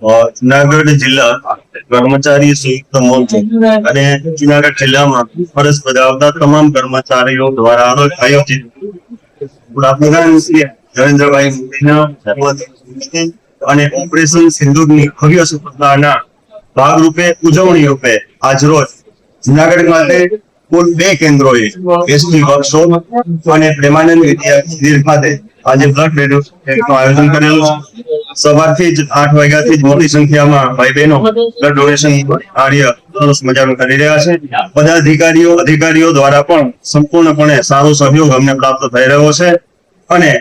જુનાગઢ જિલ્લા કર્મચારી સંયુક્ત મોરચો અને જુનાગઢ જિલ્લામાં ફરજ બજાવતા તમામ કર્મચારીઓ દ્વારા આયોજિત વડાપ્રધાન શ્રી નરેન્દ્રભાઈ મોદીના અને ઓપરેશન સિંદૂરની ભવ્ય સફળતાના ભાગરૂપે ઉજવણી રૂપે આજરોજ જુનાગઢ ખાતે કુલ 2 કેન્દ્રોએ એસટી વર્કશોપ અને પ્રેમાનંદ વિદ્યાપીઠ ખાતે આજે બ્લડ ડોનેશનનું આયોજન કરેલું છે। સવારથી જ 8 વાગ્યાથી જ મોટી સંખ્યામાં ભાઈ બહેનો બ્લડ ડોનેશન કાર્ય સરસ મજાનું કરી રહ્યા છે। બધા અધિકારીઓ દ્વારા પણ સંપૂર્ણપણે સારો સહયોગ અમને પ્રાપ્ત થઈ રહ્યો છે અને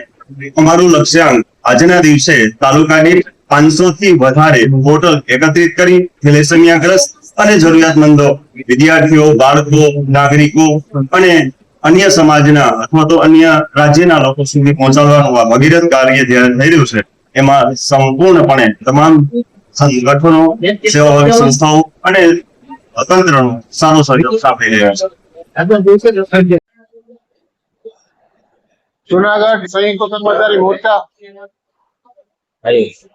અમારું લક્ષ્યાંક આજના દિવસે તાલુકાની 500 થી વધારે બોટલ એકત્રિત કરી થેલેસેમિયાગ્રસ્ત અને જરૂરિયાતમંદો વિદ્યાર્થીઓ, બાળકો, નાગરિકો અને અન્ય સમાજના અથવા તો અન્ય રાજ્યના લોકો સુધી પહોંચાડવાનું આ ભગીરથ કાર્ય જ્યારે થઈ રહ્યું છે એમાં સંપૂર્ણપણે તમામ સંગઠનો, સેવાભાવી સંસ્થાઓ અને તંત્રનો સારો સહયોગ આપી રહ્યા છે। જુનાગઢ સંયુક્ત કર્મચારી મોરચા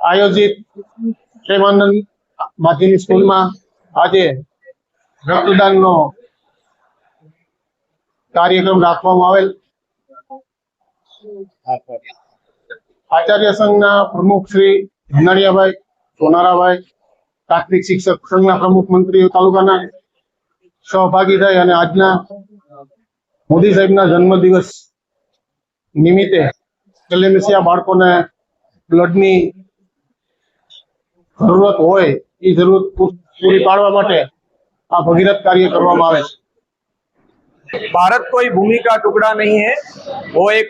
આયોજિત પ્રેમાનંદ માધ્યમિક સ્કૂલમાં આજે રક્તદાનનો કાર્યક્રમ રાખવામાં આવેલ। આચાર્ય સંઘના પ્રમુખ શ્રી ધનાળિયાભાઈ સોનારાભાઈ, પ્રાથમિક શિક્ષક સંઘના પ્રમુખ મંત્રીઓ તાલુકાના સહભાગી થઈ અને આજના મોદી સાહેબના જન્મદિવસ નિમિત્તે થેલેસેમિયા બાળકોને બ્લડની જરૂરત હોય એ જરૂરત પૂરી પાડવા માટે આ ભગીરથ કાર્ય કરવામાં આવે છે। भारत कोई भूमि का टुकड़ा नहीं है, वो एक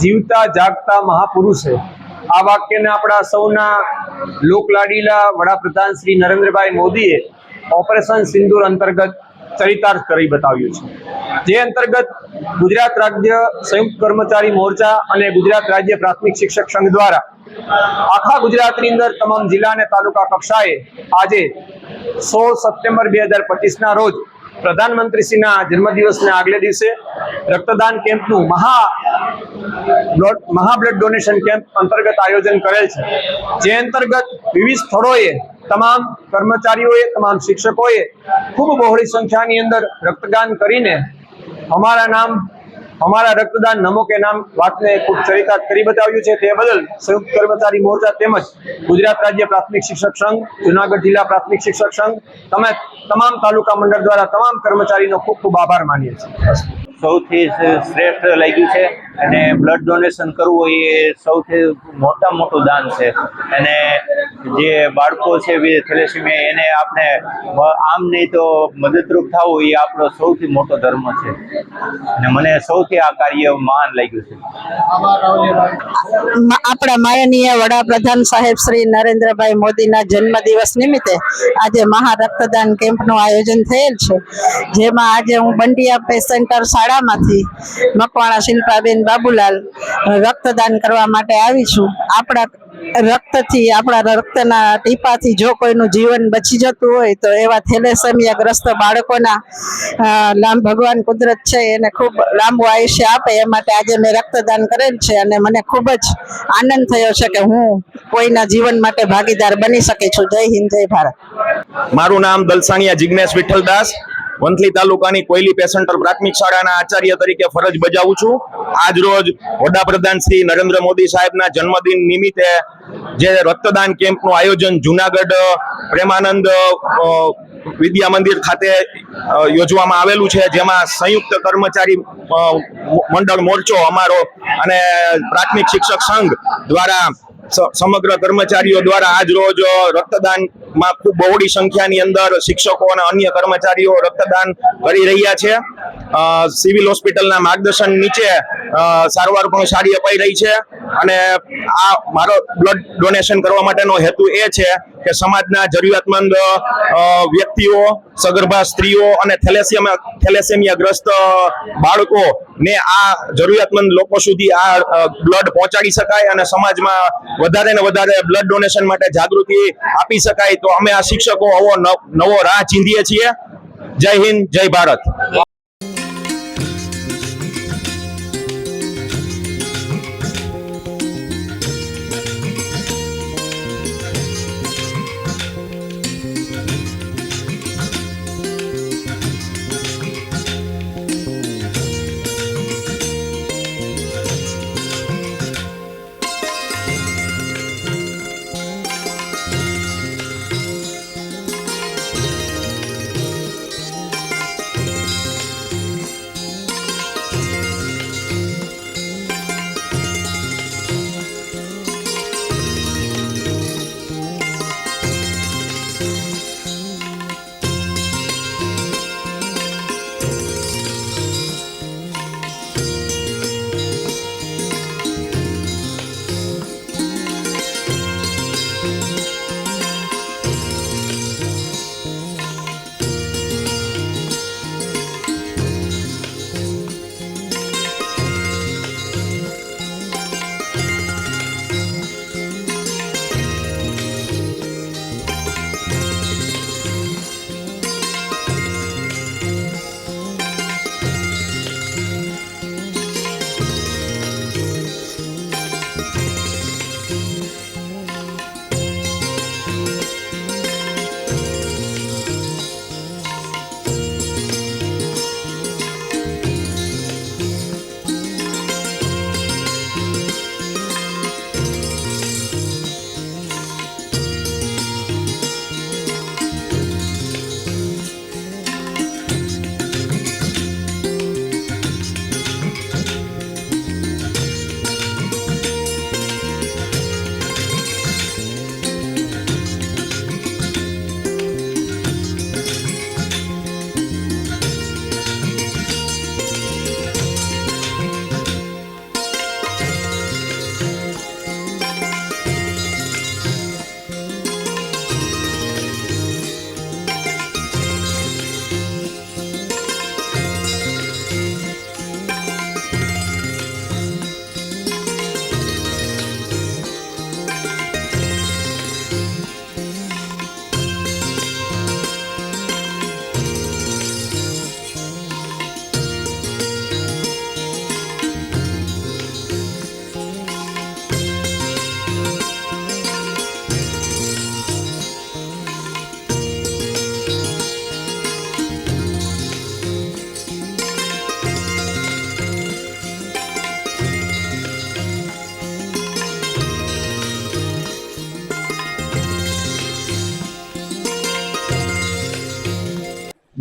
जीवता जागता महापुरुष है। आ वाक्य ने अपना सौना લોકલાડીલા વડાપ્રધાન શ્રી નરેન્દ્રભાઈ મોદીએ ઓપરેશન સિંદૂર અંતર્ગત ચરિતાર્થ કરી બતાવ્યું છે, જે અંતર્ગત ગુજરાત રાજ્ય સંયુક્ત કર્મચારી મોરચા અને ગુજરાત રાજ્ય પ્રાથમિક શિક્ષક સંઘ દ્વારા આખા ગુજરાતની અંદર તમામ જિલ્લા અને તાલુકા કક્ષાએ આજે 16 સપ્ટેમ્બર 2025ના રોજ પ્રધાનમંત્રીશ્રીના જન્મદિવસના આગલે દિવસે રક્તદાન કેમ્પનું મહા બ્લડ ડોનેશન કેમ્પ અંતર્ગત આયોજન કરેલ છે, જે અંતર્ગત વિવિધ સ્થળોએ તમામ કર્મચારીઓએ, તમામ શિક્ષકોએ ખૂબ બહોળી સંખ્યાની અંદર રક્તદાન કરીને हमारा रक्तदान नमो के नाम वातने खूब चरितार्थ करी बताव्યું છે। તે બદલ સંયુક્ત કર્મચારી મોરચા તેમજ ગુજરાત રાજ્ય પ્રાથમિક શિક્ષક સંઘ, જુનાગઢ જિલ્લા પ્રાથમિક શિક્ષક સંઘ તમે તમામ તાલુકા મંડળ દ્વારા તમામ કર્મચારીનો ખૂબ ખૂબ આભાર માનીએ છીએ। સૌથી શ્રેષ્ઠ લાગ્યું છે અને બ્લડ ડોનેશન કરવું એ સૌથી મોટું દાન છે અને જે બાળકો છે થેલેસેમિયા એને આપણે આમ નહીં તો મદદરૂપ થવું એ આપણો સૌથી મોટો ધર્મ છે અને મને સૌથી આ કાર્ય મહાન લાગ્યું છે। આપણા માનનીય વડાપ્રધાન સાહેબ શ્રી નરેન્દ્રભાઈ મોદીના જન્મદિવસ નિમિત્તે આજે મહા રક્તદાન કેમ્પનું આયોજન થયેલ છે, જેમાં આજે હું બંડિયા પેસેન્ટર શાળામાંથી મકવાણા શિલ્પાબેન બાબુલાલ રક્તદાન કરવા માટે આવી છું। આપણા રક્તથી, આપણા રક્તના ટીપાથી જો કોઈનું જીવન બચી જતું હોય તો એવા થેલેસેમિયાગ્રસ્ત બાળકોના ભગવાન કુદરત છે એને ખૂબ લાંબુ આયુષ્ય આપે એ માટે આજે મેં રક્તદાન કરેલ છે અને મને ખૂબ જ આનંદ થયો છે કે હું કોઈના જીવન માટે ભાગીદાર બની શકી છું। જય હિન્દ, જય ભારત। મારું નામ દલસાણિયા જિગ્નેશ વિઠ્ઠલદાસ, વંથલી તાલુકાની કોયલી પેસેન્ટર પ્રાથમિક શાળાના આચાર્ય તરીકે ફરજ બજાવું છું। આજ રોજ વડાપ્રધાન શ્રી નરેન્દ્ર મોદી સાહેબના જન્મદિન નિમિત્તે જે રક્તદાન કેમ્પનું આયોજન જુનાગઢ પ્રેમાનંદ વિદ્યા મંદિર ખાતે યોજવામાં આવેલું છે, જેમાં સંયુક્ત કર્મચારી મંડળ મોરચો અમારો અને પ્રાથમિક શિક્ષક સંઘ દ્વારા સમગ્ર કર્મચારીઓ દ્વારા આજ રોજ રક્તદાનમાં ખૂબ બહોળી સંખ્યાની અંદર શિક્ષકો અને અન્ય કર્મચારીઓ રક્તદાન કરી રહ્યા છે। સિવિલ હોસ્પિટલના માર્ગદર્શન નીચે સારવાર પણ સારી અપાઈ રહી છે અને આ મારો બ્લડ ડોનેશન કરવા માટેનો હેતુ એ છે કે સમાજના જરૂરિયાતમંદ વ્યક્તિઓ, સગર્ભા સ્ત્રીઓ અને થેલેસેમિયાગ્રસ્ત બાળકોને આ જરૂરિયાતમંદ લોકો સુધી આ બ્લડ પહોંચાડી શકાય અને સમાજમાં વધારે ને વધારે બ્લડ ડોનેશન માટે જાગૃતિ આપી શકાય। તો અમે આ શિક્ષકો આવો નવો રાહ ચીંધીએ છીએ। જય હિન્દ, જય ભારત।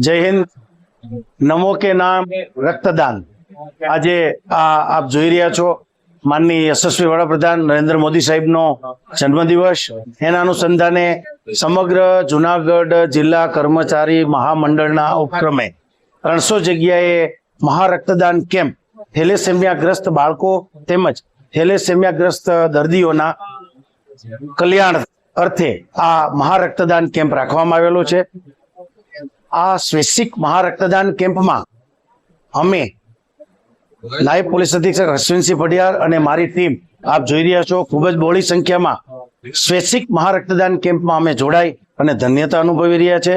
જય હિન્દ. નમો કે નામ રક્તદાન. આજે આપ જોઈ રહ્યા છો માનનીય યશસ્વી વડાપ્રધાન નરેન્દ્ર મોદી સાહેબનો જન્મદિવસ. એના અનુસંધાને સમગ્ર જુનાગઢ જિલ્લા કર્મચારી મહામંડળના ઉપક્રમે 300 જગ્યાએ મહારક્તદાન કેમ્પ થેલેસેમિયાગ્રસ્ત બાળકો તેમજ થેલેસેમિયાગ્રસ્ત દર્દીઓના કલ્યાણ અર્થે આ મહારક્તદાન કેમ્પ રાખવામાં આવેલો છે. આ સ્વૈચ્છિક મહારક્તદાન કેમ્પમાં અમે નાયબ પોલીસ અધિક્ષક અશ્વિનસિંહ પડિયાર અને મારી ટીમ આપ જોઈ રહ્યા છો ખૂબ જ બહોળી સંખ્યામાં સ્વૈચ્છિક મહારક્તદાન કેમ્પમાં અમે જોડાઈ અને ધન્યતા અનુભવી રહ્યા છે.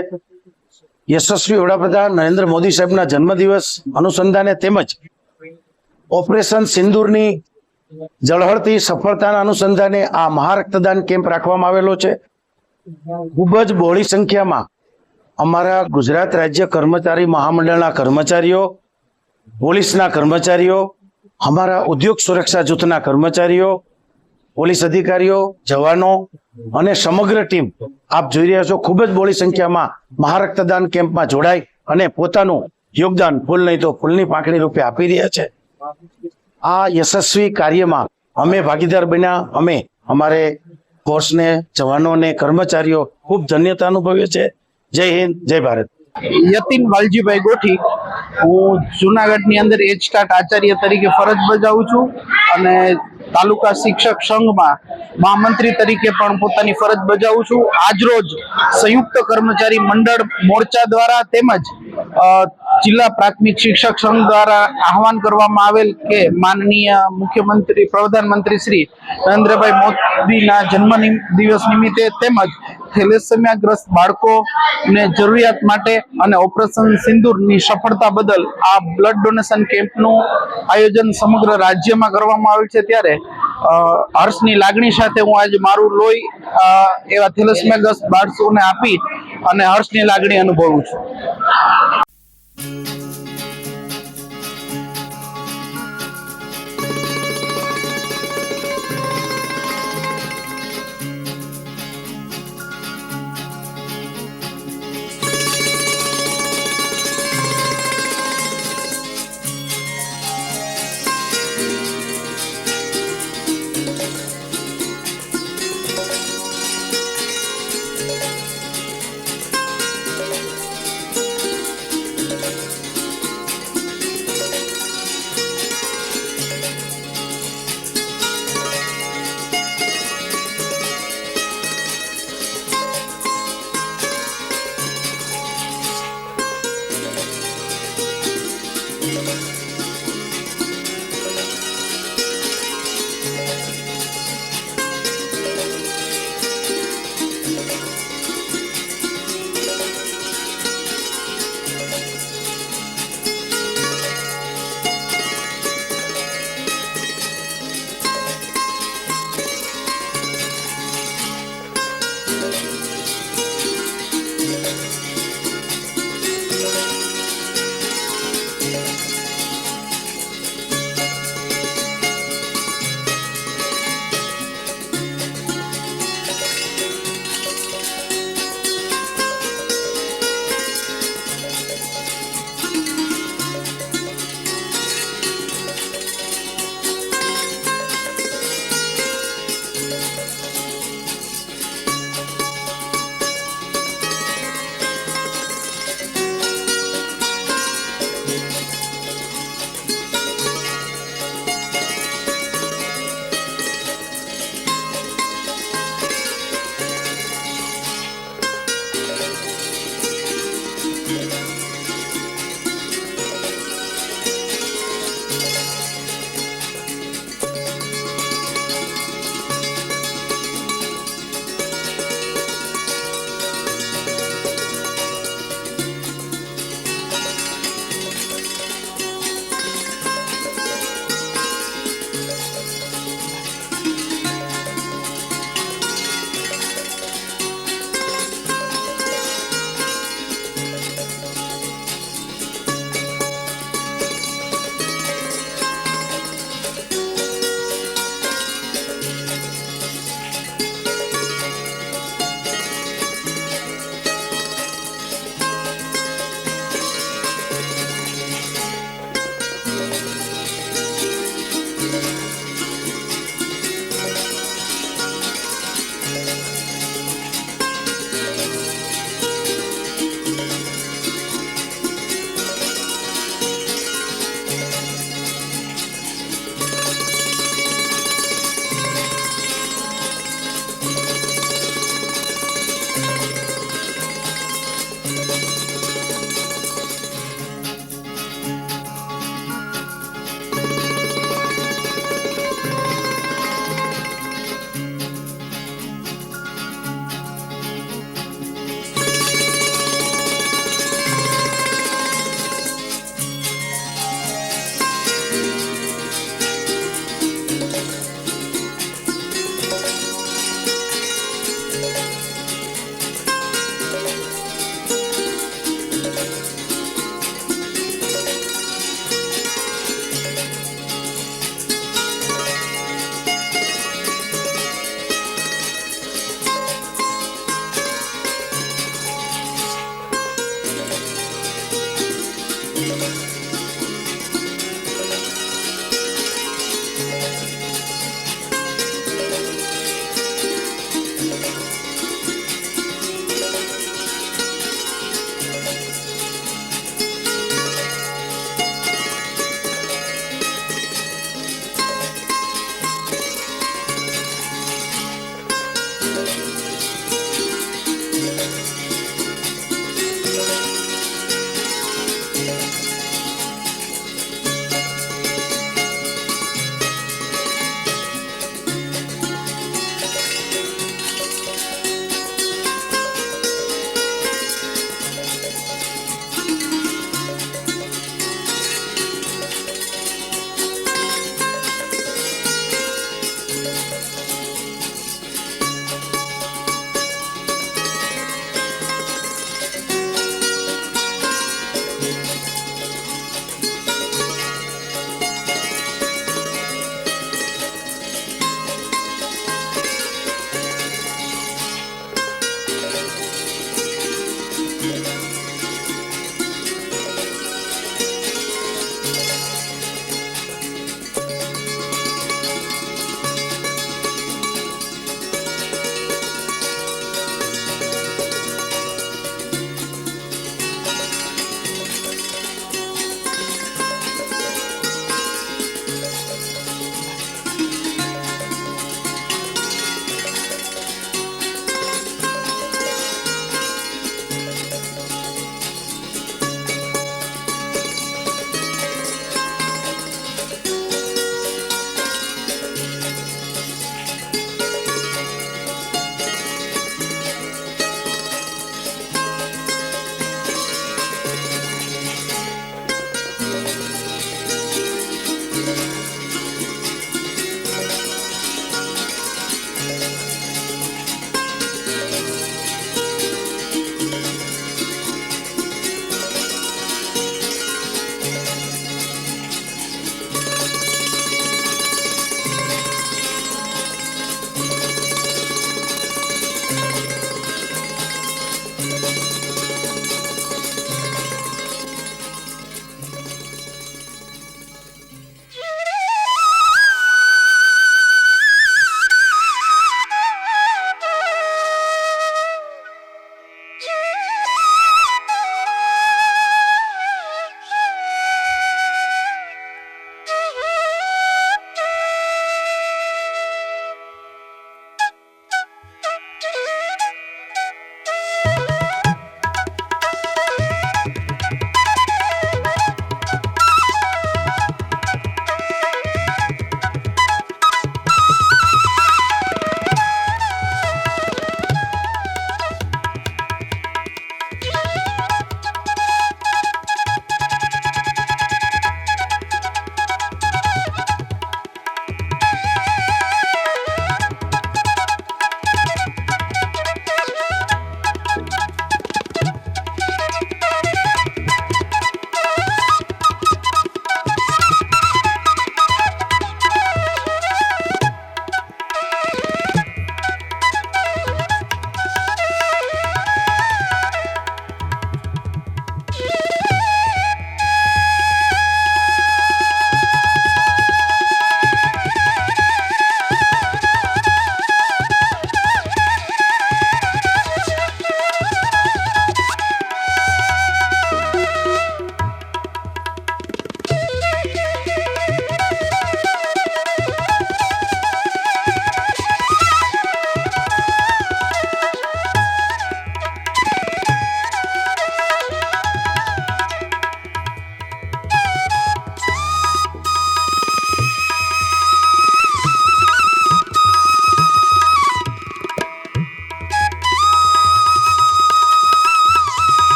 યશસ્વી વડાપ્રધાન નરેન્દ્ર મોદી સાહેબના જન્મદિવસ અનુસંધાને તેમજ ઓપરેશન સિંદૂરની ઝળહળતી સફળતાના અનુસંધાને આ મહારક્તદાન કેમ્પ રાખવામાં આવેલો છે. ખૂબ જ બહોળી સંખ્યામાં અમારા ગુજરાત રાજ્ય કર્મચારી મહામંડળના કર્મચારીઓ, પોલીસના કર્મચારીઓ, અમારા ઉદ્યોગ સુરક્ષા જૂથના કર્મચારીઓ, પોલીસ અધિકારીઓ, જવાનો અને સમગ્ર ટીમ આપ જોઈ રહ્યા છો ખૂબ જ બહોળી સંખ્યામાં મહારક્તદાન કેમ્પમાં જોડાઈ અને પોતાનું યોગદાન ફૂલ નહીં તો ફૂલની પાંખડી રૂપે આપી રહ્યા છે. આ યશસ્વી કાર્યમાં અમે ભાગીદાર બન્યા. અમે અમારે ફોર્સને, જવાનોને, કર્મચારીઓ ખૂબ ધન્યતા અનુભવીએ છે. જય હિન્દ, જય ભારત. યતિન વાલજીભાઈ ગોઠી. હું જુનાગઢની અંદર એચટાટ આચાર્ય તરીકે ફરજ બજાવું છું અને તાલુકા શિક્ષક સંઘમાં મહામંત્રી તરીકે પણ પોતાની ફરજ બજાવું છું. આજરોજ સંયુક્ત કર્મચારી મંડળ મોરચા દ્વારા તેમજ જિલ્લા પ્રાથમિક શિક્ષક સંઘ દ્વારા આહવાન કરવામાં આવેલ કે માનનીય મુખ્યમંત્રી પ્રધાનમંત્રી શ્રી નરેન્દ્રભાઈ મોદીના જન્મ દિવસ નિમિત્તે તેમજ થેલેસેમિયાગ્રસ્ત બાળકોને જરૂરિયાત માટે અને ઓપરેશન સિંદૂરની સફળતા બદલ આ બ્લડ ડોનેશન કેમ્પનું આયોજન સમગ્ર રાજ્યમાં કરવામાં આવ્યું છે. ત્યારે હર્ષની લાગણી સાથે હું આજે મારું લોહી એવા થેલેસેમિયાગ્રસ્ત બાળકોને આપી અને હર્ષની લાગણી અનુભવું છું.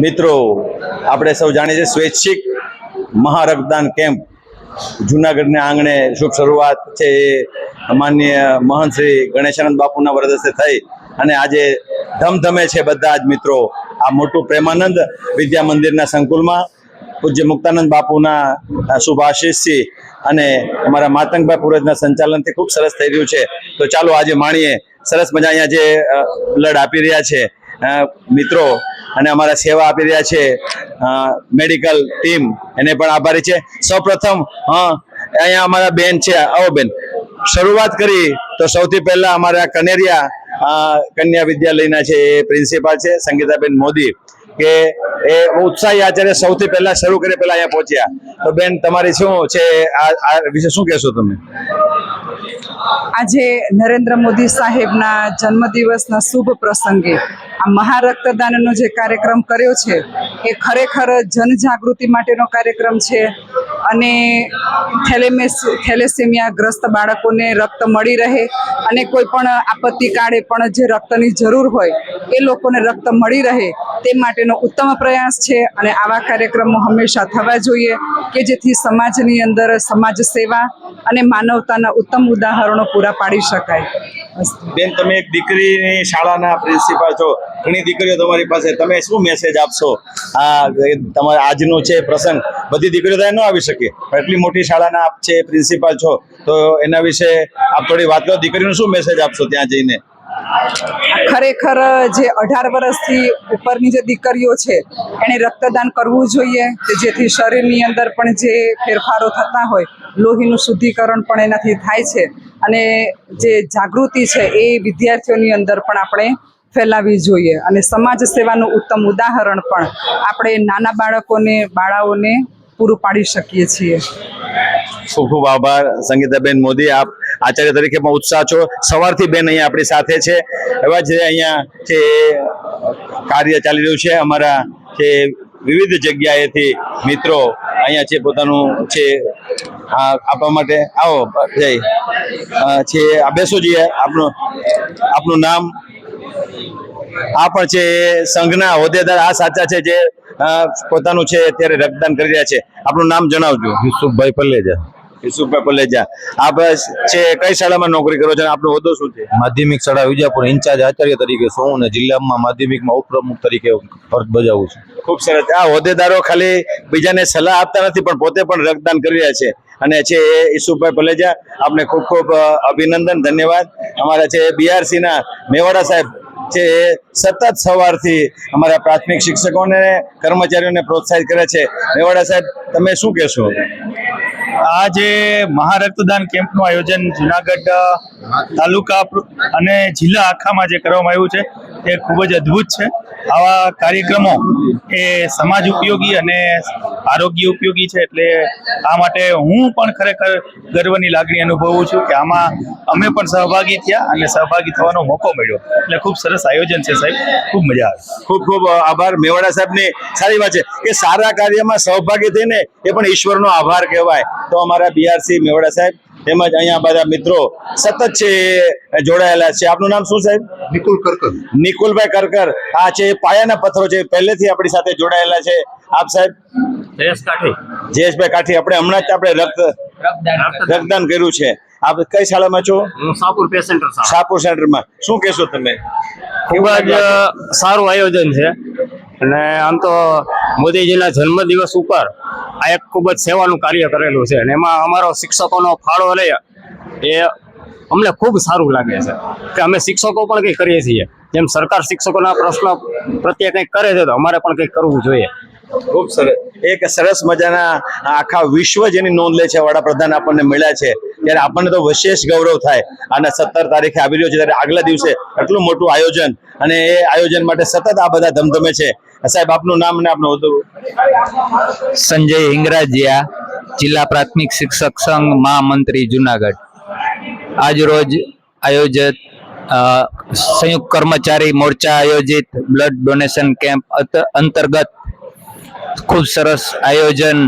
મિત્રો, આપણે સૌ જાણીએ છીએ સ્વૈચ્છિક મહારક્તદાન કેમ્પ જુનાગઢના આંગણે શુભ શરૂઆત છે એ માનનીય મહંત શ્રી ગણેશાનંદ બાપુના વરદસ્તે થઈ અને આજે ધમધમે છે બધા જ મિત્રો આ મોટું પ્રેમાનંદ વિદ્યા મંદિરના સંકુલમાં પૂજ્ય મુક્તાનંદ બાપુના શુભ આશીષથી અને અમારા માતંગભાઈ પુરોહિતના સંચાલનથી ખૂબ સરસ થઈ રહ્યું છે. તો ચાલો આજે માણીએ સરસ મજા અહીંયા જે બ્લડ આપી રહ્યા છે મિત્રો અને અમારા સેવા આપી રહ્યા છે મેડિકલ ટીમ, એને પણ આભારી છે. સૌપ્રથમ અહીંયા અમારા બેન છે, આવો બેન. શરૂઆત કરી તો સૌથી પહેલા અમારા કનેરિયા કન્યા વિદ્યાલયના છે એ પ્રિન્સિપાલ છે સંગીતાબેન મોદી, કે એ ઉત્સાહી આચાર્ય સૌથી પહેલા શરૂ કરી પહેલા અહીંયા પહોંચ્યા. તો બેન, તમારી શું છે આ વિશે શું કહેશો તમે? આજે નરેન્દ્ર મોદી સાહેબના જન્મદિવસના શુભ પ્રસંગે આ મહારક્તદાનનો જે કાર્યક્રમ કર્યો છે એ ખરેખર જનજાગૃતિ માટેનો કાર્યક્રમ છે અને થેલેસેમિયા ગ્રસ્ત બાળકોને રક્ત મળી રહે અને કોઈ પણ આપત્તિ કાળે પણ જે રક્તની જરૂર હોય એ લોકોને રક્ત મળી રહે તે માટેનો ઉત્તમ પ્રયાસ છે. અને આવા કાર્યક્રમો હંમેશા થવા જોઈએ કે જેથી સમાજની અંદર સમાજ સેવા અને માનવતાના ઉત્તમ ઉદાહરણો પૂરા પાડી શકાય. બેન, તમે એક દીકરીની શાળાના પ્રિન્સિપાલ છો, ઘણી દીકરીઓ તમારી પાસે, તમે શું મેસેજ આપશો? આ તમારા આજનો છે પ્રસંગ, બધી દીકરીઓ તો ન આવી શકે, પણ એટલી મોટી શાળાના આપ છે પ્રિન્સિપાલ છો, તો એના વિશે આપ થોડી વાત કરો. દીકરીનો શું મેસેજ આપશો ત્યાં જઈને? ખરેખર જે 18 વર્ષથી ઉપરની જે દીકરીઓ છે એને રક્તદાન કરવું જોઈએ કે જેથી શરીરની અંદર પણ જે ફેરફારો થતા હોય, લોહીનું શુદ્ધિકરણ પણ એનાથી થાય છે અને જે જાગૃતિ છે એ વિદ્યાર્થીઓની અંદર પણ આપણે ફેલાવવી જોઈએ અને સમાજ સેવાનું ઉત્તમ ઉદાહરણ પણ આપણે નાના બાળાઓને પૂરું પાડી શકીએ છીએ. ખૂબ ખૂબ આભાર સંગીતાબેન મોદી, આપ આચાર્ય તરીકે પણ ઉત્સાહ છો. સવારથી બેન અહીંયા આપણી સાથે છે. એવા જ અહીંયા જે કાર્ય ચાલી રહ્યું છે, અમારા જે વિવિધ જગ્યાએથી મિત્રો અહીંયા છે પોતાનું છે આપવા માટે. આવો જય છે, આ બેસો જોઈએ. આપનું નામ? આ પણ છે સંઘના હોદ્દેદાર, આ સાચા છે જે પોતાનું છે અત્યારે રક્તદાન કરી રહ્યા છે. આપનું નામ જણાવજો. યુસુફભાઈ પલેજા. યુસુફભાઈ પલેજા, આપ છે કઈ શાળામાં નોકરી કરો છો? આપનો હોદ્દો શું છે? માધ્યમિક શાળા વિજાપુર ઇન્ચાર્જ આચાર્ય તરીકે છું અને જિલ્લામાં માધ્યમિકમાં ઉપપ્રમુખ તરીકે ફરજ બજાવું છું. ખૂબ સરસ. આ હોદ્દેદારો ખાલી બીજાને સલાહ આપતા નથી પણ પોતે પણ રક્તદાન કરી રહ્યા છે અને છે એ યુસુફભાઈ પલેજા, આપને ખૂબ ખૂબ અભિનંદન, ધન્યવાદ. અમારા છે BRC ના મેવાડા સાહેબ છે સતત સવારથી અમારા પ્રાથમિક શિક્ષકોને કર્મચારીઓને પ્રોત્સાહિત કરે છે. મેવાડા સાહેબ, તમે શું કહેશો? આ જે મહારક્તદાન કેમ્પનું આયોજન જુનાગઢ તાલુકા અને જિલ્લા આખામાં જે કરવામાં આવ્યું છે એ ખૂબ જ અદ્ભુત છે. આવા કાર્યક્રમો એ સમાજ ઉપયોગી અને આરોગ્ય ઉપયોગી છે, એટલે આ માટે હું પણ ખરેખર ગર્વની લાગણી અનુભવું છું કે આમાં અમે પણ સહભાગી થયા અને સહભાગી થવાનો મોકો મળ્યો. એટલે ખૂબ સરસ આયોજન છે સાહેબ, ખૂબ મજા આવે. ખૂબ ખૂબ આભાર મેવાડા સાહેબની. સારી વાત છે કે સારા કાર્યમાં સહભાગી થઈને એ પણ ઈશ્વરનો આભાર કહેવાય. તો અમારા BRC મેવાડા સાહેબ તેમજ અહીંયા બધા મિત્રો સતત છે જોડાયેલા છે. આપનું નામ શું સાહેબ? નિકુલ કરકર. નિકુલભાઈ કરકર, આ છે પાયાના પથ્થરો છે, પહેલેથી આપણી સાથે જોડાયેલા છે. આપ સાહેબ? જયેશભાઈ કાઠી. આપણે હમણાં જ આપણે રક્તદાન કર્યું છે. આપ કઈ શાળામાં છો? શાહપુર સેન્ટરમાં. શું કહેશો તમે? ખૂબ જ સારું આયોજન છે અને આમ તો મોદીજીના જન્મદિવસ ઉપર આ એક ખૂબ જ સેવાનું કાર્ય કરેલું છે અને એમાં અમારો શિક્ષકોનો ફાળો લે એ અમને ખૂબ સારું લાગે છે કે અમે શિક્ષકો પણ કંઈક કરીએ છીએ. જેમ સરકાર શિક્ષકોના પ્રશ્નો પ્રત્યે કંઈક કરે છે તો અમારે પણ કંઈક કરવું જોઈએ. ખૂબ સરસ. એક સરસ મજાના આખા વિશ્વ જેની નોંધ લે છે વડાપ્રધાન આપણને મળ્યા છે, ત્યારે આપણને તો વિશેષ ગૌરવ થાય. અને 17 તારીખે આવી રહ્યો છે ત્યારે આગલા દિવસે એટલું મોટું આયોજન અને એ આયોજન માટે સતત આ બધા ધમધમે છે. સાહેબ, આપનું નામ અને આપનું હોદ્દો? સંજય હિંગરાજીયા, જિલ્લા પ્રાથમિક શિક્ષક સંઘ મહામંત્રી જુનાગઢ. આજ રોજ આયોજિત સંયુક્ત કર્મચારી મોરચા આયોજિત બ્લડ ડોનેશન કેમ્પ અંતર્ગત ખૂબ સરસ આયોજન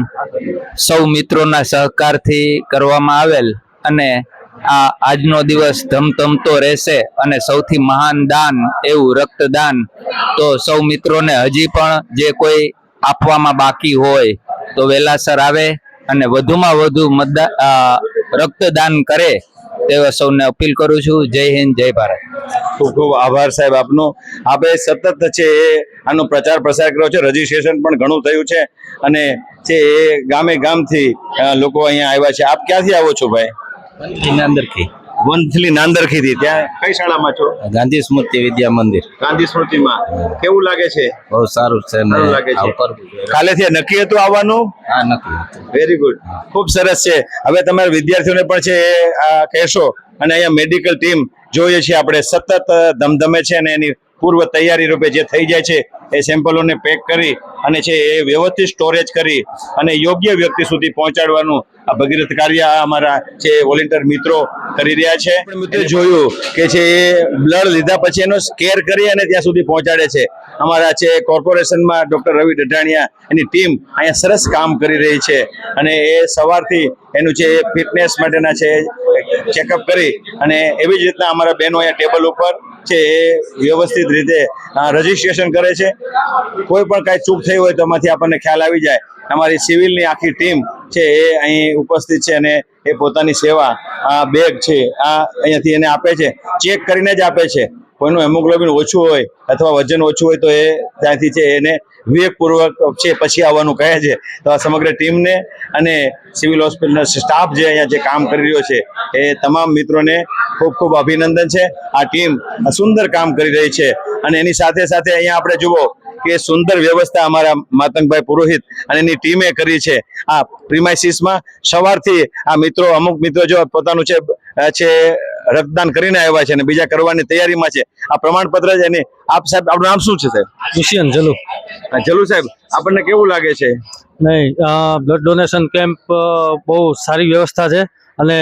સૌ મિત્રોના સહકારથી કરવામાં આવેલ અને આજનો દિવસ ધમધમતો રહેશે અને સૌથી મહાન દાન એવું રક્તદાન. તો સૌ મિત્રોને હજી પણ જે કોઈ આપવામાં બાકી હોય તો વહેલાસર આવે અને વધુમાં વધુ રક્તદાન કરે તેવા સૌને અપીલ કરું છું. જય હિન્દ, જય ભારત. ખૂબ ખૂબ આભાર સાહેબ આપનો. આપણે સતત છે એ આનો પ્રચાર પ્રસાર કર્યો છે, રજીસ્ટ્રેશન પણ ઘણું થયું છે અને છે એ ગામે ગામથી લોકો અહીંયા આવ્યા છે. આપ ક્યાંથી આવો છો ભાઈ? નાંદરખી, વંથલી નાંદરખી થી. ત્યાં કઈ શાળામાં છો? ગાંધી સ્મૃતિ વિદ્યા મંદિર. ગાંધી સ્મૃતિમાં. કેવું લાગે છે? બહુ સારું છે. સારું લાગે છે. કાલેથી નક્કી હતું આવવાનું? હા, નક્કી. વેરી ગુડ, ખૂબ સરસ છે. હવે તમારા વિદ્યાર્થીઓને પણ છે એ કહેશો. અને અહીંયા મેડિકલ ટીમ જોઈએ છીએ આપણે સતત ધમધમે છે અને એની પૂર્વ તૈયારી રૂપે જે થઈ જાય છે એ સેમ્પલોને પેક કરી અને છે એ વ્યવસ્થિત સ્ટોરેજ કરી અને યોગ્ય વ્યક્તિ સુધી પહોંચાડવાનું આ ભગીરથ કાર્ય અમારા છે વોલેન્ટિયર મિત્રો કરી રહ્યા છે. મિત્રો જોયું કે છે એ બ્લડ લીધા પછી એનો કેર કરી અને ત્યાં સુધી પહોંચાડે છે. અમારા છે કોર્પોરેશનમાં ડોક્ટર રવિ ડઢાણિયા એની ટીમ અહીંયા સરસ કામ કરી રહી છે અને એ સવારથી એનું છે ફિટનેસ માટેના છે ચેકઅપ કરી અને એવી જ રીતના અમારા બહેનો અહીંયા ટેબલ ઉપર છે એ વ્યવસ્થિત રીતે રજીસ્ટ્રેશન કરે છે. કોઈ પણ કાંઈ ચૂક થઈ હોય તો એમાંથી આપણને ખ્યાલ આવી જાય. અમારી સિવિલની આખી ટીમ છે એ અહીં ઉપસ્થિત છે અને એ પોતાની સેવા આ બેગ છે આ અહીંયાથી એને આપે છે, ચેક કરીને જ આપે છે. કોઈનું હેમોગ્લોબિન ઓછું હોય અથવા વજન ઓછું હોય તો એ ત્યાંથી છે એને વિવેકપૂર્વક છે પછી આવવાનું કહે છે. તો આ સમગ્ર ટીમને અને સિવિલ હોસ્પિટલનો સ્ટાફ જે અહીંયા જે કામ કરી રહ્યો છે એ તમામ મિત્રોને ખૂબ ખૂબ અભિનંદન છે. આ ટીમ સુંદર કામ કરી રહી છે અને એની સાથે સાથે અહીંયા આપણે જુઓ કે સુંદર વ્યવસ્થા અમારા માતંગભાઈ પુરોહિત અને એની ટીમે કરી છે. આ પ્રિમાઇસીસમાં સવારથી આ મિત્રો અમુક મિત્રો જો પોતાનું છે રક્તદાન કરીને આવ્યા છે અને બીજા કરવાની તૈયારીમાં છે. આ પ્રમાણપત્ર છે એની આપ સાહેબ, આપણું નામ શું છે સાહેબ? દુષ્યંત જલુ. જલુ સાહેબ, આપણને કેવું લાગે છે? નહીં, બ્લડ ડોનેશન કેમ્પ બહુ સારી વ્યવસ્થા છે અને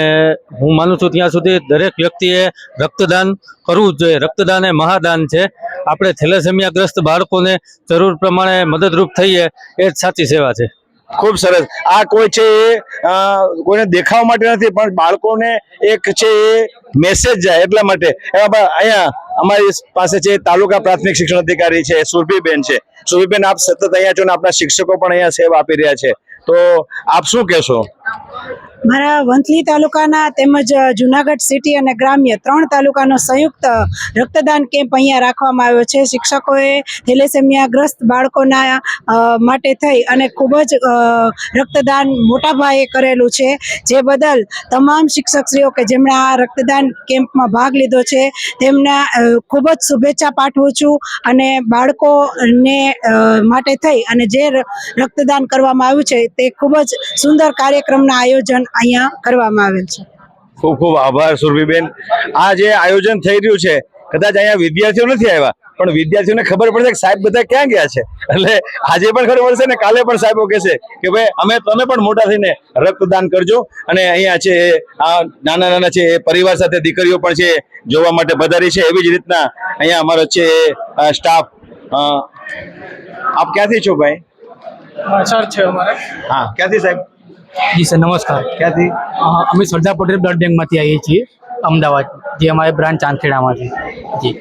હું માનું છું ત્યાં સુધી દરેક વ્યક્તિએ રક્તદાન કરવું જ જોઈએ. રક્તદાન એ મહાદાન છે. આપણે થેલેસેમિયાગ્રસ્ત બાળકોને જરૂર પ્રમાણે મદદરૂપ થઈએ એ જ સાચી સેવા છે. ખૂબ સરસ. આ કોઈ છે કોઈને દેખાવા માટે નથી પણ બાળકોને એક છે એ મેસેજ જાય એટલા માટે. અહીંયા અમારી પાસે છે તાલુકા પ્રાથમિક શિક્ષણ અધિકારી છે સુરભીબેન છે. સુરભીબેન, આપ સતત અહીંયા છો ને આપના શિક્ષકો પણ અહીંયા સેવા આપી રહ્યા છે, તો આપ શું કહેશો? મારા વંથલી તાલુકાના તેમજ જુનાગઢ સિટી અને ગ્રામ્ય 3 તાલુકાનો સંયુક્ત રક્તદાન કેમ્પ અહીંયા રાખવામાં આવ્યો છે. શિક્ષકોએ થેલેસેમિયાગ્રસ્ત બાળકોના માટે થઈ અને ખૂબ જ રક્તદાન મોટા પાયે કરેલું છે, જે બદલ તમામ શિક્ષકશ્રીઓ કે જેમણે આ રક્તદાન કેમ્પમાં ભાગ લીધો છે તેમના ખૂબ જ શુભેચ્છા પાઠવું છું. અને બાળકોને માટે થઈ અને જે રક્તદાન કરવામાં આવ્યું છે તે ખૂબ જ સુંદર કાર્યક્રમના આયોજન અહીંયા કરવામાં આવેલ છે. ખૂબ ખૂબ આભાર સુરભીબેન. આ જે આયોજન થઈ રહ્યું છે કદાચ અહીંયા વિદ્યાર્થીઓ નથી આવ્યા પણ વિદ્યાર્થીઓને ખબર પડશે કે સાહેબ બધા ક્યાં ગયા છે. એટલે આજે પણ ખબર પડશે ને કાલે પણ સાહેબો કહેશે કે ભાઈ તમે પણ મોટા થઈને રક્તદાન કરજો. અને અહીંયા છે આ નાના નાના છે એ પરિવાર સાથે દીકરીઓ પણ છે જોવા માટે પધારી છે. એવી જ રીતના અહીંયા અમારો છે સ્ટાફ. આપ ક્યાંથી છો ભાઈ? સર છે અમારે. હા, ક્યાંથી સાહેબ? જી સર, નમસ્કાર. ક્યાંથી? અમે સરદાર પટેલ બ્લડ બેંકમાંથી આવીએ છીએ, અમદાવાદ, જે અમારી બ્રાન્ચ ચાંદખેડામાં છે. જી,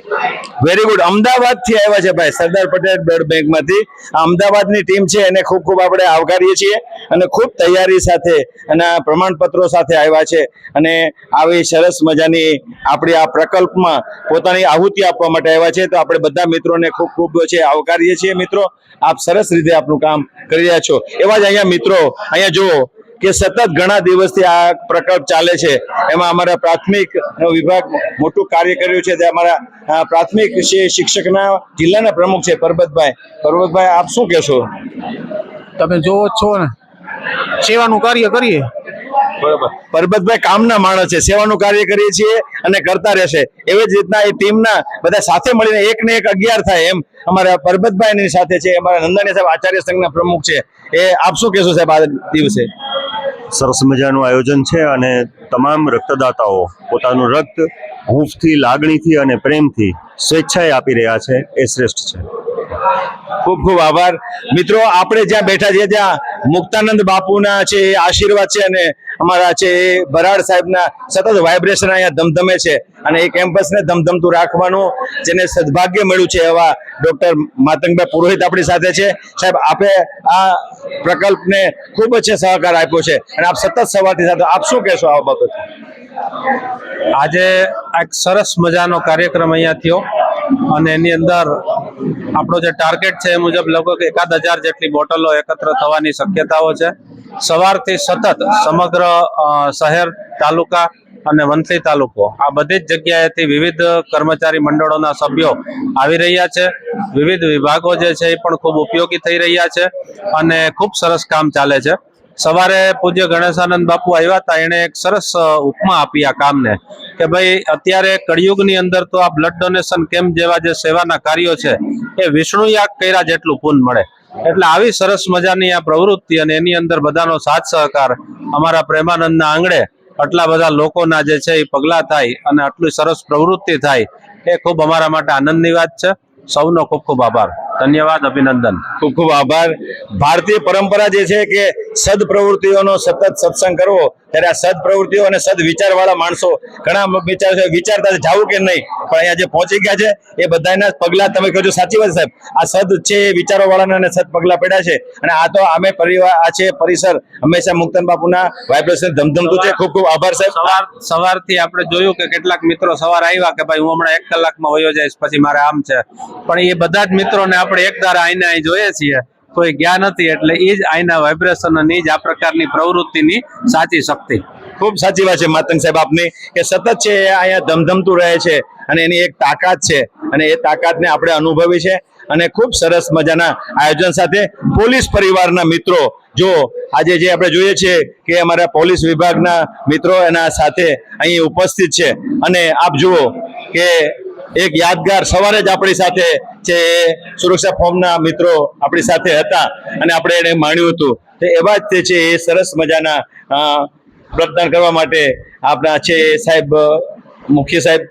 વેરી ગુડ. અમદાવાદ થી આવ્યા છે ભાઈ સરદાર પટેલ બ્લડ બેંકમાંથી. અમદાવાદની ટીમ છે એને ખૂબ ખૂબ આપણે આવકારીએ છીએ અને ખૂબ તૈયારી સાથે અને પ્રમાણપત્રો સાથે આવ્યા છે અને આવી સરસ મજાની આપણી આ પ્રકલ્પમાં પોતાની આહુતિ આપવા માટે આવ્યા છે. તો આપણે બધા મિત્રોને ખૂબ ખૂબ છે આવકારીએ છીએ. મિત્રો, આપ સરસ રીતે આપનું કામ કરી રહ્યા છો. એવા જ અહીંયા મિત્રો અહીંયા જુઓ કે સતત ઘણા દિવસથી આ પ્રકલ્પ ચાલે છે. એમાં અમારા પ્રાથમિક વિભાગ મોટું કાર્ય કર્યું છે. તે અમારા પ્રાથમિક શિક્ષકના જિલ્લાના પ્રમુખ છે પરબતભાઈ. પરબતભાઈ, આપ શું કહેશો? તમે જોવો છો ને, સેવાનું કાર્ય કરીએ. બરોબર. પરબતભાઈ કામના માણસ છે, સેવાનું કાર્ય કરીએ છીએ અને કરતા રહેશે. એવી જ રીતના એ ટીમના બધા સાથે મળીને 1 ને 1 11 થાય એમ અમારા પરબતભાઈની સાથે છે અમારા નંદાણી સાહેબ આચાર્ય સંઘના પ્રમુખ છે. એ આપ શું કહેશો સાહેબ આ દિવસે? સરસ મજાનું આયોજન છે અને તમામ રક્તદાતાઓ પોતાનું રક્ત હૂંફથી, લાગણીથી અને પ્રેમથી સ્વેચ્છાએ આપી રહ્યા છે. એ શ્રેષ્ઠ છે. ખૂબ ખૂબ આભાર મિત્રો. આપણે જ્યાં બેઠા છીએ ત્યાં મુક્તાનંદ બાપુના છે એ આશીર્વાદ છે અને અમારા છે એ બરાડ સાહેબના સતત વાઇબ્રેશન અહીંયા ધમધમે છે અને એ કેમ્પસને ધમધમતું રાખવાનું જેને સદભાગ્ય મળ્યું છે એવા ડોક્ટર માતંગભાઈ પુરોહિત આપણી સાથે છે. સાહેબ, આપે આ પ્રકલ્પને ખૂબ જ સહકાર આપ્યો છે અને આપ સતત સવારથી સાથે આપ શું કહેશો આ બાબતે? આજે એક સરસ મજાનો કાર્યક્રમ અહીંયા થયો અને એની અંદર આપણો જે ટાર્ગેટ છે એ મુજબ લગભગ 1000 જેટલી બોટલો એકત્ર થવાની શક્યતાઓ છે. સવારથી સતત સમગ્ર શહેર, તાલુકા અને વંથલી તાલુકો આ બધી જ જગ્યાએથી વિવિધ કર્મચારી મંડળોના સભ્યો આવી રહ્યા છે. વિવિધ વિભાગો જે છે એ પણ ખૂબ ઉપયોગી થઈ રહ્યા છે અને ખૂબ સરસ કામ ચાલે છે. સવારે પૂજ્ય ગણેશાનંદ બાપુ આવ્યા હતા, એણે એક સરસ ઉપમા આપી આ કામને કે ભાઈ અત્યારે કળિયુગની અંદર તો આ બ્લડ ડોનેશન કેમ્પ જેવા જે સેવાના કાર્યો છે એ વિષ્ણુ યાગ કર્યા જેટલું પુણ્ય મળે. એટલે આવી સરસ મજાની આ પ્રવૃત્તિ અને એની અંદર બધાનો સાથ સહકાર અમારા પ્રેમાનંદના આંગણે આટલા બધા લોકોના જે છે એ પગલા થાય અને આટલી સરસ પ્રવૃત્તિ થાય એ ખૂબ અમારા માટે આનંદની વાત છે. સૌનો ખૂબ ખૂબ આભાર, ધન્યવાદ, અભિનંદન. ખૂબ ખૂબ આભાર. ભારતીય પરંપરા જે છે કે સદ પ્રવૃત્તિઓનો સતત સત્સંગ કરવો, ત્યારે આ સદ પ્રવૃત્તિઓ અને સદ વિચાર વાળા માણસો ઘણા વિચારતા જાવું કે નહીં, પણ અહીંયા જે પહોંચી ગયા છે એ બધાના પગલા તમે કહો છો સાચી વાત સાહેબ. આ સદ છે એ વિચારો વાળાના અને સદ પગલા પડ્યા છે અને આ તો અમે પરિવાર આ છે પરિસર હંમેશા મુક્તન બાપુના વાઇબ્રેશન ધમધમતું છે. ખૂબ ખૂબ આભાર સાહેબ. સવારથી આપણે જોયું કે કેટલાક મિત્રો સવાર આવ્યા કે ભાઈ હું હમણાં 1 કલાકમાં વયો જઈશ, પછી મારે આમ છે, પણ એ બધા જ મિત્રોને આપણે એક ધારા આઈને અહીં જોઈએ છીએ, કોઈ ગયા નથી. એટલે એ જ આઈના વાઇબ્રેશન અને એ જ આ પ્રકારની પ્રવૃત્તિની સાચી શક્તિ. ખૂબ સાચી વાત છે માતંગ સાહેબ આપની કે સતત છે અહીંયા ધમધમતું રહે છે અને એની એક તાકાત છે અને એ તાકાતને આપણે અનુભવી છે અને ખૂબ સરસ મજાના આયોજન સાથે પોલીસ પરિવારના મિત્રો જો આજે જે આપણે જોઈએ છીએ કે અમારા પોલીસ વિભાગના મિત્રો એના સાથે અહીં ઉપસ્થિત છે અને આપ જુઓ કે એક યાદગાર સવારે જ આપણી સાથે જે સુરક્ષા ફોર્મના મિત્રો આપણી સાથે હતા અને આપણે એને માણ્યું હતું. તો એવા જ તે છે એ સરસ મજાના પ્રદાન કરવા માટે આપણા છે સાહેબ મુખ્ય સાહેબ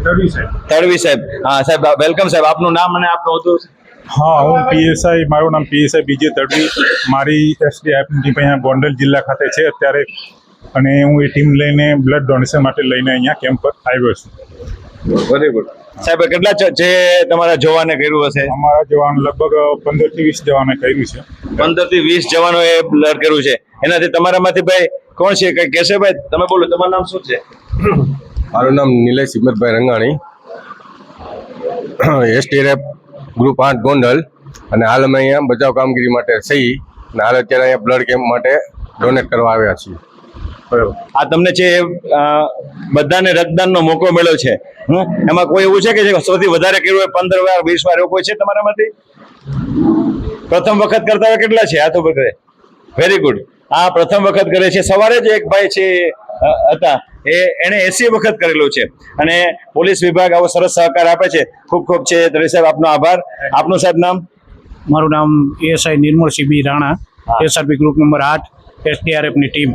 તડવી સાહેબ. હા સાહેબ, વેલકમ સાહેબ. આપનું નામ અને આપનું હતું? હા, હું પીએસઆઈ, મારું નામ પીએસઆઈ બીજે તડવી. મારી એસડીએફની ટીમ અહીંયા ગોંડલ જિલ્લા ખાતે છે અત્યારે અને હું એ ટીમ લઈને બ્લડ ડોનેશન માટે લઈને અહીંયા કેમ્પ પર આવ્યો છું. Very good. સાહેબ, કેટલા જે તમારા જવાને કર્યું હશે? અમારા જવાન લગભગ 15 થી 20 જવાને કર્યું છે. 15 થી 20 જવાનોએ બ્લડ કર્યું છે. એનાથી તમારામાંથી ભાઈ કોણ છે કઈ કહેશે? ભાઈ તમે બોલો, તમારું નામ શું છે? મારું નામ નિલેશ હિંમતભાઈ રંગાણી, એસટીએફ ગ્રુપ 8 ગોંડલ, અને હાલ અમે અહીંયા બચાવ કામગીરી માટે સહી અને હાલ અત્યારે અહીંયા બ્લડ કેમ્પ માટે ડોનેટ કરવા આવ્યા છીએ. બરાબર. આ તમને છે બધાને રક્તદાનનો મોકો મળ્યો છે, એમાં કોઈ એવું છે કે જે સૌથી વધારે કર્યું હોય 15 વાર 20 વાર એવું કોઈ છે તમારામાંથી? પ્રથમ વખત કરતા હોય કેટલા છે? આ તો કરે. Very good. આ પ્રથમ વખત કરે છે. સવારે જ એક ભાઈ છે હતા એને 80 વખત કરેલું છે અને પોલીસ વિભાગ આવો સરસ સહકાર આપે છે. ખૂબ ખૂબ છે તરી સાહેબ, આપનો આભાર. આપનું સાહેબ નામ? મારું નામ ASI Nirmalsinh B Rana, SRP group number 8, એસડીઆરએફની ટીમ.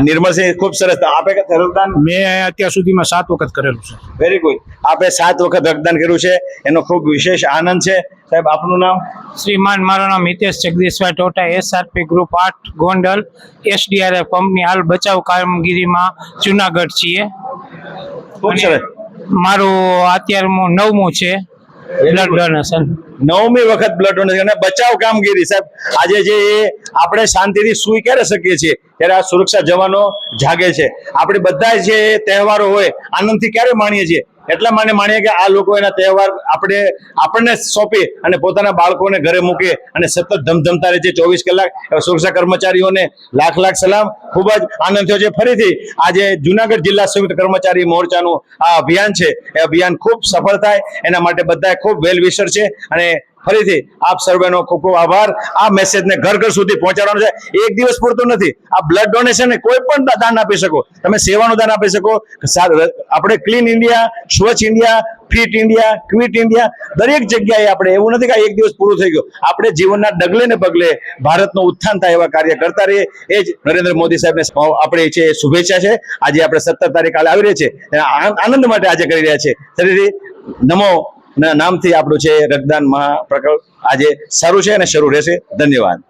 નિર્મળસિંહ, ખૂબ સરસ. આપે રક્તદાન મેં અત્યાર સુધીમાં 7 વખત કરેલું છે. Very good. આપે 7 વખત રક્તદાન કર્યું છે, એનો ખૂબ વિશેષ આનંદ છે. સાહેબ, આપનું નામ? શ્રીમાન, મારું નામ Hitesh Jagdishbhai Tota, SRP group 8 Gondal, SDRF company હાલ બચાવ કામગીરીમાં જુનાગઢ છીએ. ખૂબ સરસ. મારું અત્યારે 9મું છે બ્લડ ડોનેશન. 9મી વખત બ્લડ ડોનેશન અને બચાવ કામગીરી. સાહેબ, આજે જે આપણે શાંતિથી સૂઈ ક્યારે શકીએ છીએ ત્યારે આ સુરક્ષા જવાનો જાગે છે. આપણે બધા જે તહેવારો હોય આનંદથી ક્યારે માણીએ છીએ? એટલા માટે માણીએ કે આ લોકો એના તહેવાર આપણને સોંપી અને પોતાના બાળકોને ઘરે મૂકે અને સતત ધમધમતા રહે છે 24 કલાક. સુરક્ષા કર્મચારીઓને લાખ લાખ સલામ. ખૂબ જ આનંદ થયો છે. ફરીથી આજે જુનાગઢ જિલ્લા સંયુક્ત કર્મચારી મોરચાનું આ અભિયાન છે એ અભિયાન ખૂબ સફળ થાય એના માટે બધાએ ખૂબ વેલ વિશર છે અને ફરીથી આપ સર્વેનો ખૂબ ખૂબ આભાર. આ મેસેજને ઘર ઘર સુધી પહોંચાડવાનો છે. એક દિવસ પૂરતું નથી. આ બ્લડ ડોનેશન કોઈ પણ દાન આપી શકો, તમે સેવાનું દાન આપી શકો. આપણે ક્લીન ઇન્ડિયા, સ્વચ્છ India, fit India, quit India દરેક જગ્યાએ આપણે એવું નથી કે એક દિવસ પૂરું થઈ ગયું. આપણે જીવનના ડગલે ને પગલે ભારતનું ઉત્થાન થાય એવા કાર્ય કરતા રહીએ. એ જ નરેન્દ્ર મોદી સાહેબને આપણે છે શુભેચ્છા છે. આજે આપણે 17 તારીખ કાલે આવી રહી છે, આનંદ માટે આજે કરી રહ્યા છે. ફરીથી નમો ના નામથી આપણું છે રક્તદાન મહાપ્રકલ્પ આજે શરૂ છે અને શરૂ રહેશે. ધન્યવાદ.